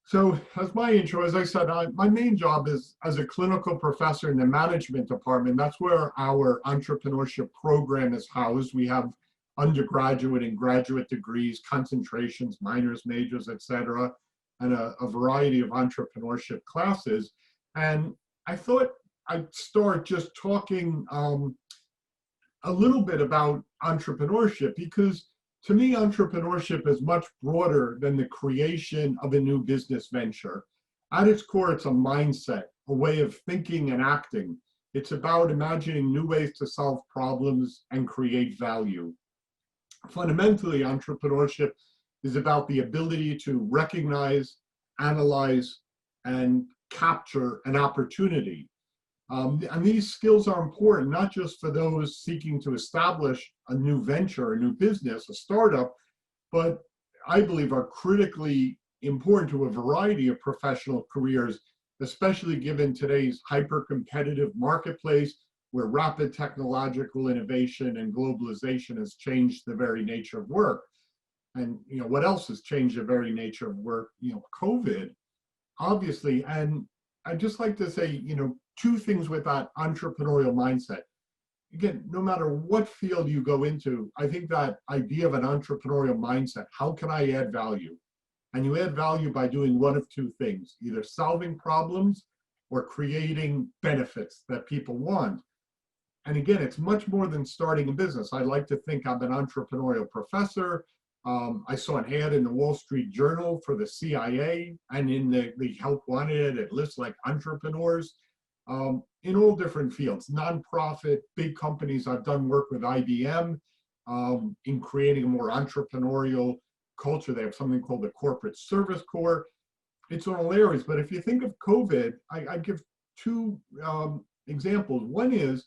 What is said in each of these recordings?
So as my intro, as I said, my main job is as a clinical professor in the management department. That's where our entrepreneurship program is housed. We have undergraduate and graduate degrees, concentrations, minors, majors, et cetera, and a variety of entrepreneurship classes. And I thought I'd start just talking a little bit about entrepreneurship, because to me, entrepreneurship is much broader than the creation of a new business venture. At its core, it's a mindset, a way of thinking and acting. It's about imagining new ways to solve problems and create value. Fundamentally, entrepreneurship is about the ability to recognize, analyze, and capture an opportunity. And these skills are important, not just for those seeking to establish a new venture, a new business, a startup, but I believe are critically important to a variety of professional careers, especially given today's hyper-competitive marketplace where rapid technological innovation and globalization has changed the very nature of work. And what else has changed the very nature of work? COVID, obviously. And I'd just like to say, two things with that entrepreneurial mindset. Again, no matter what field you go into, I think that idea of an entrepreneurial mindset, how can I add value? And you add value by doing one of two things, either solving problems or creating benefits that people want. And again, it's much more than starting a business. I like to think I'm an entrepreneurial professor. I saw an ad in the Wall Street Journal for the CIA, and in the Help Wanted, it lists like entrepreneurs in all different fields, nonprofit, big companies. I've done work with IBM in creating a more entrepreneurial culture. They have something called the Corporate Service Corps. It's in all areas, but if you think of COVID, I give two examples. One is,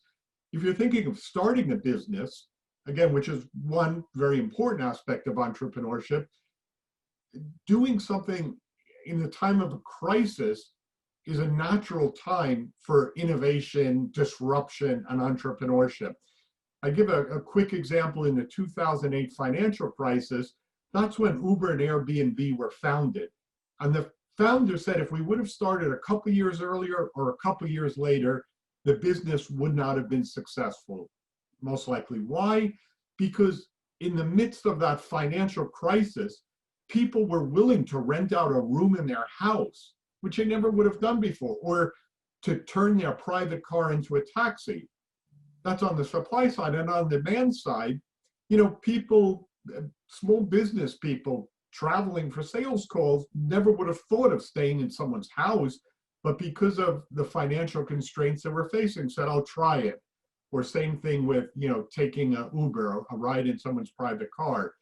if you're thinking of starting a business, again, which is one very important aspect of entrepreneurship, doing something in the time of a crisis is a natural time for innovation, disruption, and entrepreneurship. I give a quick example. In the 2008 financial crisis, that's when Uber and Airbnb were founded. And the founder said if we would have started a couple years earlier or a couple years later, the business would not have been successful. Most likely. Why? Because in the midst of that financial crisis, people were willing to rent out a room in their house, which they never would have done before, or to turn their private car into a taxi. That's on the supply side. And on the demand side, people, small business people traveling for sales calls never would have thought of staying in someone's house, but because of the financial constraints that we're facing, said, I'll try it. Or same thing with, taking an Uber, a ride in someone's private car.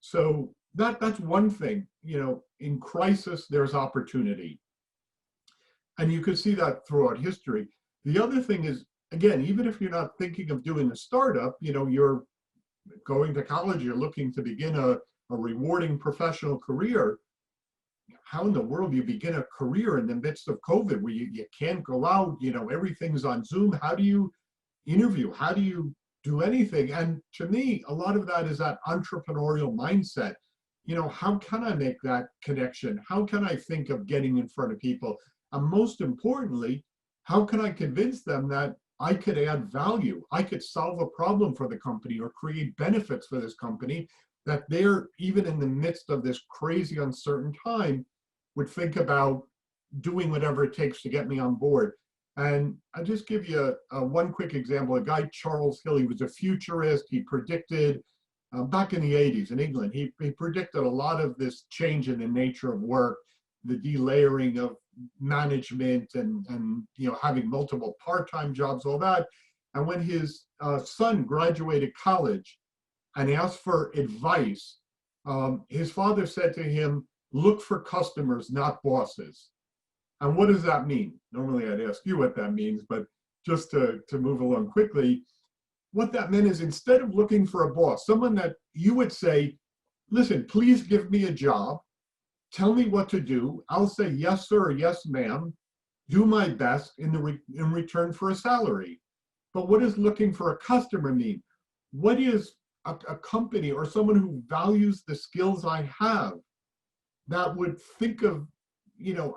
So that's one thing. In crisis, there's opportunity. And you could see that throughout history. The other thing is, again, even if you're not thinking of doing a startup, you're going to college, you're looking to begin a rewarding professional career. How in the world do you begin a career in the midst of COVID where you can't go out, everything's on Zoom? How do you interview? How do you do anything? And to me, a lot of that is that entrepreneurial mindset. How can I make that connection? How can I think of getting in front of people? And most importantly, how can I convince them that I could add value? I could solve a problem for the company or create benefits for this company that they're, even in the midst of this crazy uncertain time, would think about doing whatever it takes to get me on board. And I'll just give you one quick example. A guy, Charles Hill, he was a futurist. He predicted, back in the 80s in England, he predicted a lot of this change in the nature of work, the delayering of management and having multiple part-time jobs, all that. And when his son graduated college and asked for advice, his father said to him, look for customers, not bosses. And what does that mean? Normally I'd ask you what that means, but just to move along quickly, what that meant is, instead of looking for a boss, someone that you would say, listen, please give me a job, tell me what to do, I'll say yes sir or yes ma'am, do my best in return for a salary. But what does looking for a customer mean? What is a company or someone who values the skills I have that would think of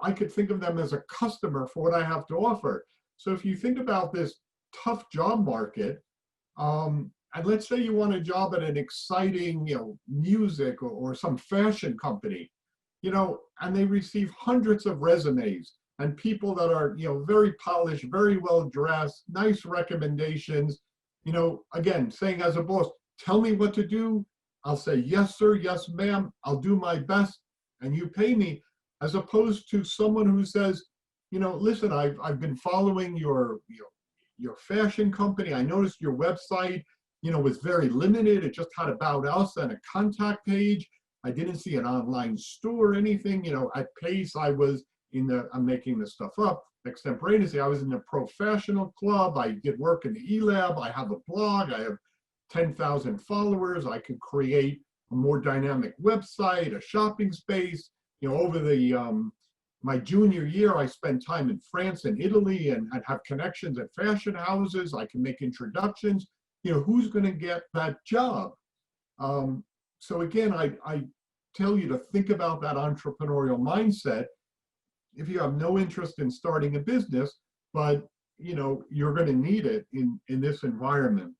I could think of them as a customer for what I have to offer. So if you think about this tough job market, and let's say you want a job at an exciting, music or some fashion company, and they receive hundreds of resumes and people that are, very polished, very well dressed, nice recommendations, again, saying as a boss, tell me what to do. I'll say, yes, sir, yes, ma'am, I'll do my best, and you pay me, as opposed to someone who says, listen, I've been following your fashion company. I noticed your website, was very limited. It just had about us and a contact page. I didn't see an online store or anything. At Pace, I was I'm making this stuff up, extemporaneously, I was in the professional club. I did work in the eLab. I have a blog. I have 10,000 followers. I could create a more dynamic website, a shopping space. Over my junior year, I spent time in France and Italy and have connections at fashion houses. I can make introductions. Who's going to get that job? So again, I tell you to think about that entrepreneurial mindset. If you have no interest in starting a business, but you're going to need it in this environment.